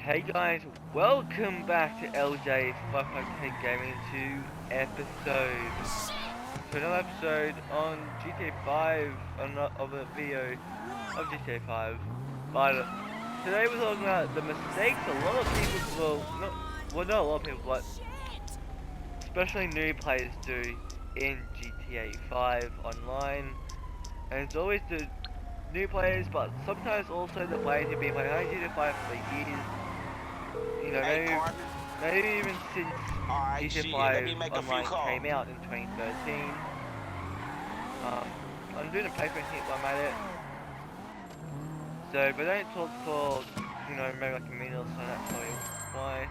Hey guys, welcome back to LJ's 5 Gaming 2 episode. To another episode on GTA 5, of a video of GTA 5. But today we're talking about the mistakes a lot of people, not a lot of people, but especially new players do in GTA 5 online. And it's always the new players, but sometimes also the players who've been playing GTA 5 for years. You know, maybe even since GTA 5 Online came out in 2013. I'm doing a playthrough here while I'm at it. So, if I don't talk for, maybe like a minute or so, that's probably why.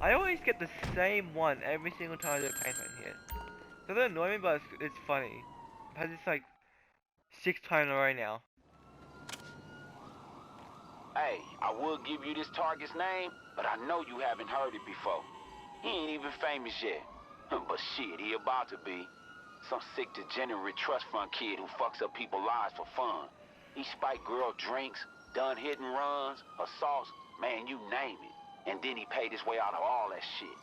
I always get the same one every single time I do a playthrough here. Doesn't annoy me, but it's funny. I've had this like 6 times in a row now. Hey, I will give you this target's name, but I know you haven't heard it before. He ain't even famous yet. But shit, he about to be. Some sick degenerate trust fund kid who fucks up people's lives for fun. He spiked girl drinks, done hit and runs, assaults, man, you name it. And then he paid his way out of all that shit.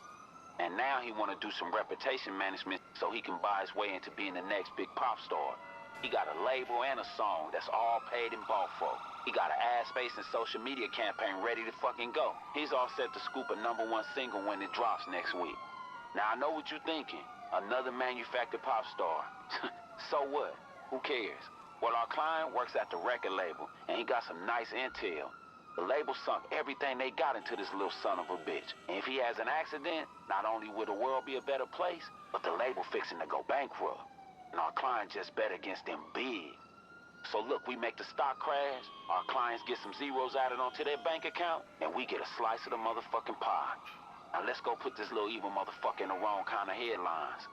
And now he wanna do some reputation management so he can buy his way into being the next big pop star. He got a label and a song that's all paid and bought for. He got an ad space and social media campaign ready to fucking go. He's all set to scoop a #1 single when it drops next week. Now I know what you're thinking. Another manufactured pop star. So what? Who cares? Well, our client works at the record label, and he got some nice intel. The label sunk everything they got into this little son of a bitch. And if he has an accident, not only will the world be a better place, but the label fixing to go bankrupt. And our client just bet against them big. So look, we make the stock crash, our clients get some zeros added onto their bank account, and we get a slice of the motherfucking pie. Now let's go put this little evil motherfucker in the wrong kind of headlines.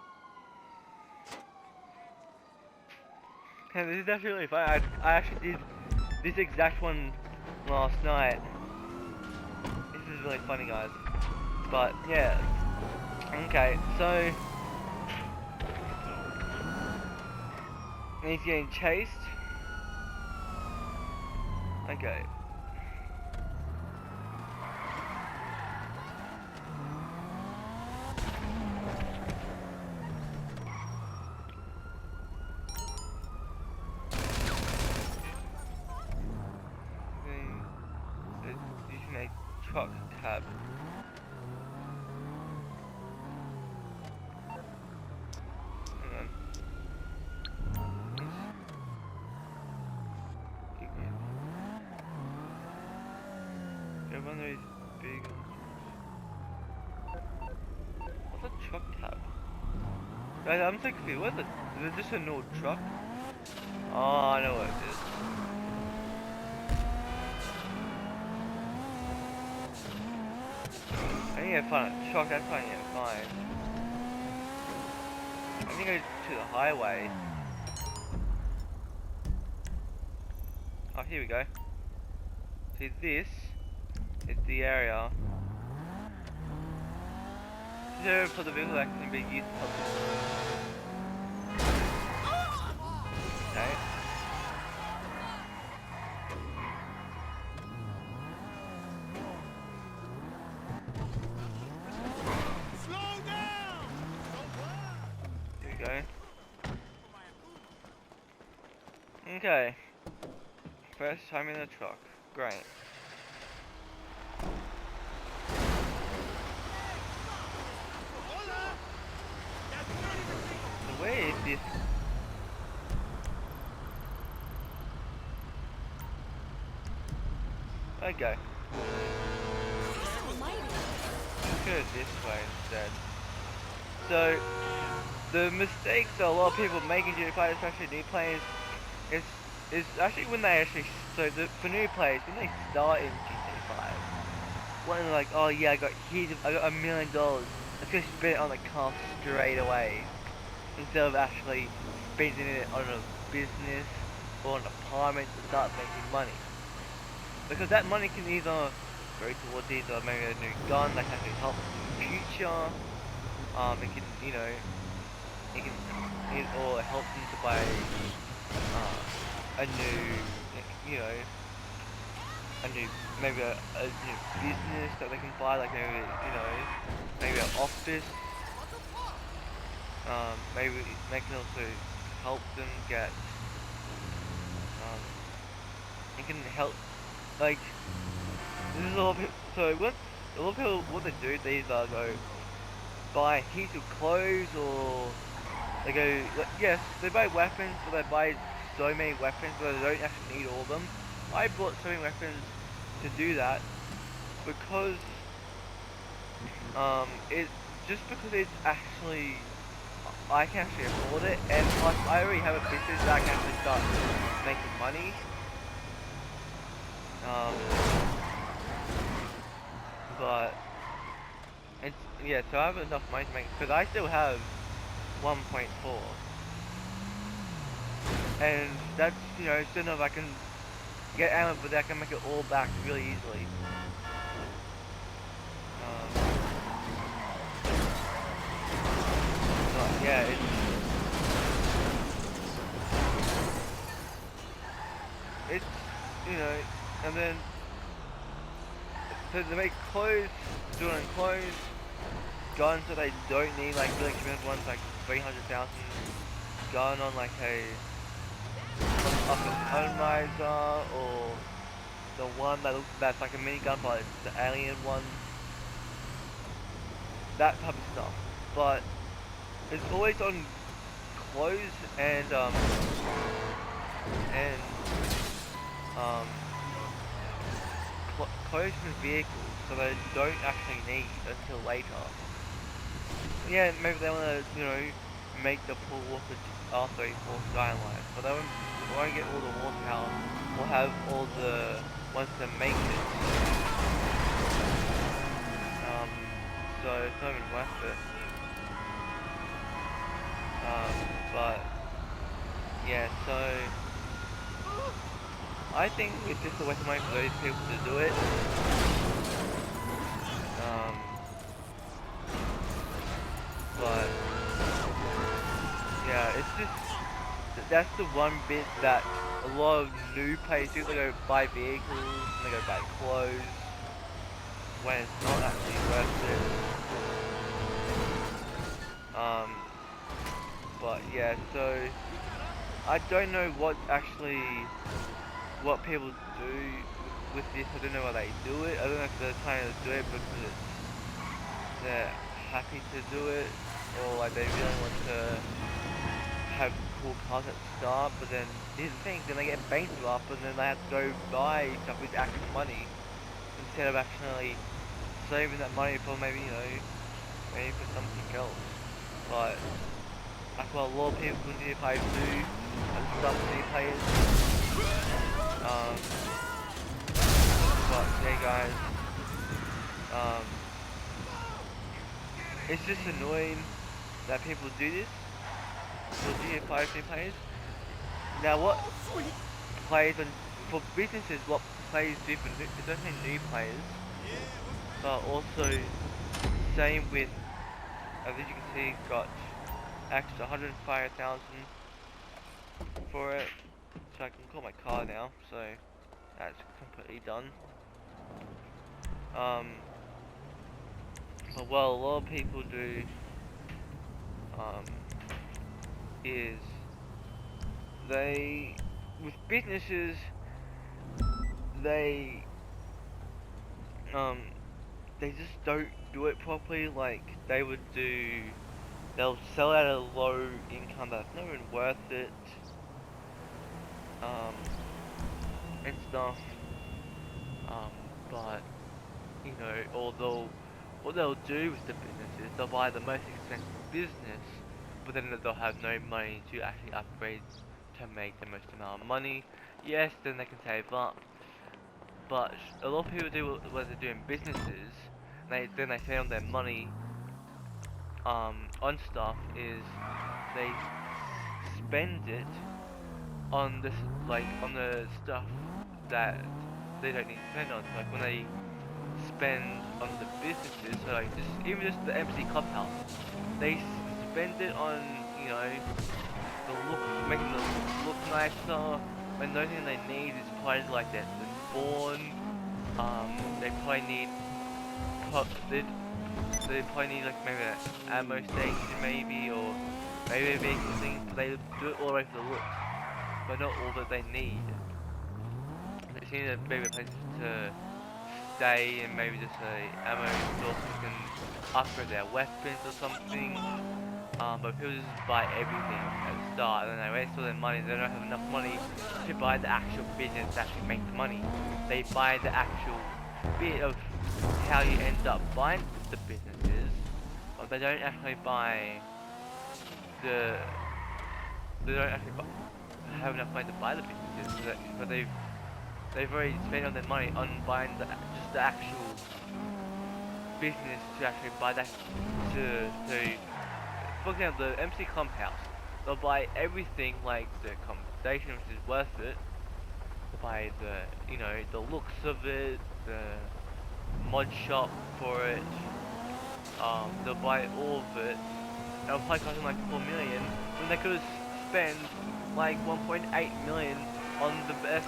And this is actually really fun. I actually did this exact one last night. This is really funny, guys. But yeah. Okay, so he's getting chased. Okay. Using a truck tab. Hang on. One of those big. What's a truck tab? Guys, I'm so confused. What is it? Is it just a normal truck? Oh, I know what it is. I need to find a truck. That's what I need to find. I need to go to the highway. Oh, here we go. See, this is the area. Reserved for the vehicle that can be used for okay. Slow down! Here we go. Okay. First time in the truck. Great. So where is this? Okay. Let's go this way instead. So, the mistakes that a lot of people make in GTA 5, especially new players, is actually when they actually, for new players, when they start in GTA 5, when they're like, oh yeah, I got $1 million, let's go spend it on the car straight away, instead of actually spending it on a business or an apartment to start making money. Because that money can either go towards maybe a new gun that can actually help in the future, it can, or help them to buy a new, a new, maybe a new business that they can buy, like maybe, you know, maybe an office. Maybe they can also help them get, it can help, like, this is a lot of people, so what, a lot of people, what they do, they either go buy heaps of clothes, or they go, yes, they buy weapons, but they buy so many weapons, but they don't actually need all of them. I bought so many weapons to do that, because, it, just because it's actually, I can actually afford it, and plus I already have a business that I can actually start making money. But it's, yeah, so I have enough money to make, because I still have 1.4, and that's, you know, still enough I can get ammo, but I can make it all back really easily. But yeah, it's, you know, and then, so they make clothes, doing clothes, guns that they don't need, like really expensive ones, like 300,000, gun on like a atomizer, or the one that looks, that's like a minigun, but it's the alien one, that type of stuff. But it's always on clothes and um clothes and vehicles, so they don't actually need until later. Yeah, maybe they want to, you know, make the full Walker R34 Skyline, but they won't get all the water power or have all the ones to make it. So it's not even worth it. But yeah, so I think it's just a waste of money for those people to do it. But yeah, it's just, that's the one bit that a lot of new players do. They go buy vehicles and they go buy clothes when it's not actually worth it. But yeah, so I don't know what people do with this. I don't know why they do it. I don't know if they're trying to do it because they're happy to do it, or like they really want to have cool cars at the start. But then here's the thing: then they get bankrupt, and then they have to go buy stuff with actual money instead of actually saving that money for maybe, you know, maybe for something else. But that's what a lot of people in GTA5 do, and some new players. But yeah, guys, it's just annoying that people do this for GTA5 new players. Now, what players and for businesses, what players do for especially new players, but also same with, as you can see, got extra 105,000 for it, so I can call my car now. So that's completely done. But what a lot of people do is they, with businesses, they um they just don't do it properly. Like they'll sell at a low income that's not even worth it, and stuff. But you know, although what they'll do with the business is they'll buy the most expensive business, but then they'll have no money to actually upgrade to make the most amount of money. Yes, then they can save up, but a lot of people do what they do in businesses. Then they save on their money on stuff is they spend it on this, like on the stuff that they don't need to spend on. So like when they spend on the businesses, so like even just the MC clubhouse, they spend it on, you know, the look, making it look nicer, when the only thing they need is probably like the spawn They probably need they probably need like maybe an ammo station maybe, or maybe a vehicle thing. They do it all the way for the looks, but not all that they need. They seem to maybe a place to stay and maybe just a ammo store so you can upgrade their weapons or something. But people just buy everything at the start and then they waste all their money. They don't have enough money to buy the actual business that actually makes money. They buy the actual bit of how you end up buying the businesses, but they don't actually buy the. They don't actually have enough money to buy the businesses, but they've already spent all their money on buying just the actual business to actually buy that to for example, the MC Clubhouse, they'll buy everything like the compensation, which is worth it. They'll buy the looks of it, the mod shop for it. They'll buy all of it. It'll probably cost them like 4 million when they could spend like 1.8 million on the best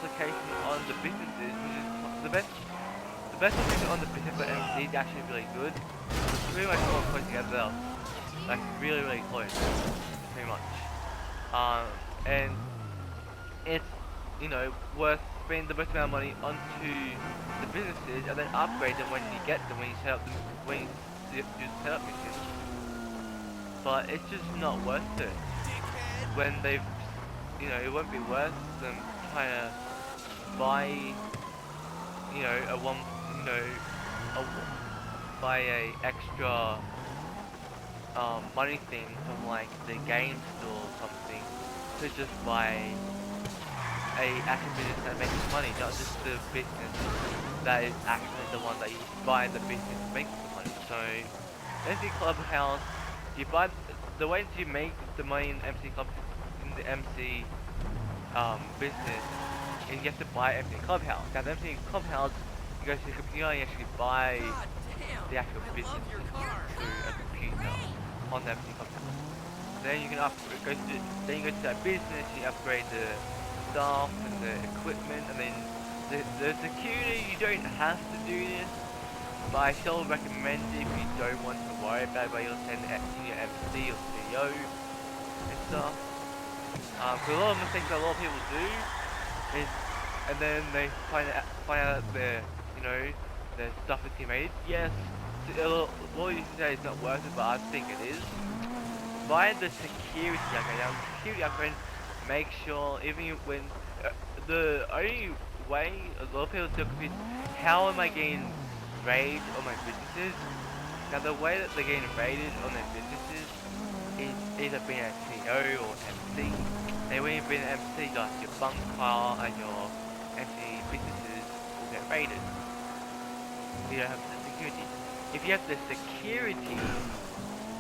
location on the businesses, which is the best location on the business for MC is actually really good. It's pretty much all close together, like really really close, pretty much. And it's worth spending the most amount of money onto the businesses and then upgrade them when you get them when you set up when you do the setup missions. But it's just not worth it when they've it won't be worth them trying to buy a one a, buy a extra money thing from like the game store or something to just buy a actual business that makes money, not just the business that is actually the one that you buy the business makes the money. So MC Clubhouse, you buy the way to make the money in the MC business is you have to buy MC Clubhouse. Now the MC Clubhouse, you go to the computer and you actually buy the actual business through a computer on the MC Clubhouse. Then you can then you go to that business, you upgrade the staff and the equipment, and then the security. You don't have to do this, but I still recommend it if you don't want to worry about it. But you'll send senior MC or CEO and stuff. Because a lot of mistakes that a lot of people do is, and then they find out their their stuff is cremated. Yes, what you say is not worth it, but I think it is. Buy the security upgrade. Now, security upgrade. Make sure even when the only way a lot of people still confused, how am I getting raided on my businesses? Now the way that they're getting raided on their businesses is either being a CEO or MC. Now when you've been an MC, like your bunker and your MC businesses will get raided. You don't have the security. If you have the security,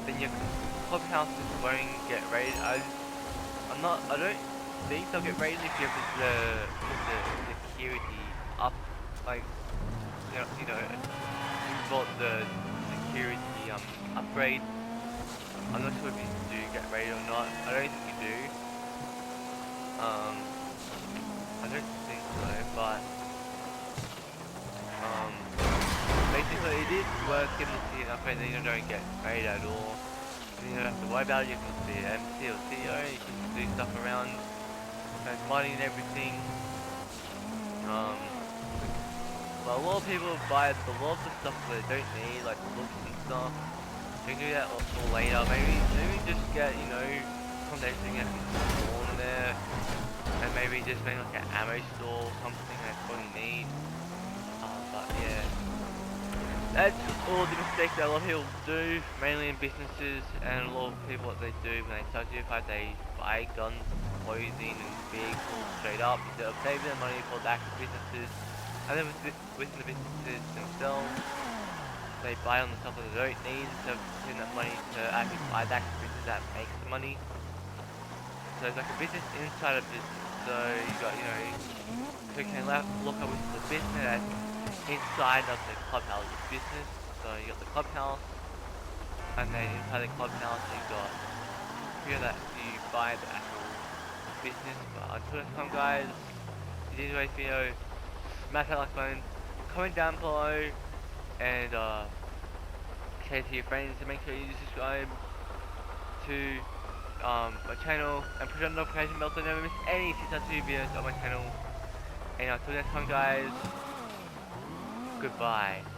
then your clubhouses won't get raided. I don't think they'll get raided if you have the security up, like you bought the security upgrade. I'm not sure if you do get raided or not. I don't think you do. I don't think so, but basically it is worth getting the security upgrade, then you don't get raided at all. You don't have to worry about it. You can be an MC or CEO, you can do stuff around, make money and everything. But a lot of people buy a lot of the stuff that they don't need, like looks and stuff. You can do that all later. Maybe just get, from everything that can spawn there. And maybe just make like an ammo store or something that's what you need. But yeah. That's all the mistakes that a lot of people do, mainly in businesses, and a lot of people what they do when they start GTA5, they buy guns, clothing, and vehicles straight up instead of saving their money for the actual businesses. And then within the businesses themselves, they buy on the stuff that they don't need instead of using that money to actually buy the actual business that makes the money. So it's like a business inside a business. So you got, so you can look up with the business that's inside of the clubhouse business. So you got the clubhouse, and then inside the clubhouse you got here that you buy the actual business. But until next time, guys, if you enjoyed this video, smash that like button, comment down below, and share it to your friends, and make sure you subscribe to my channel and push on the notification bell so you never miss any such videos on my channel. And until next time guys, goodbye.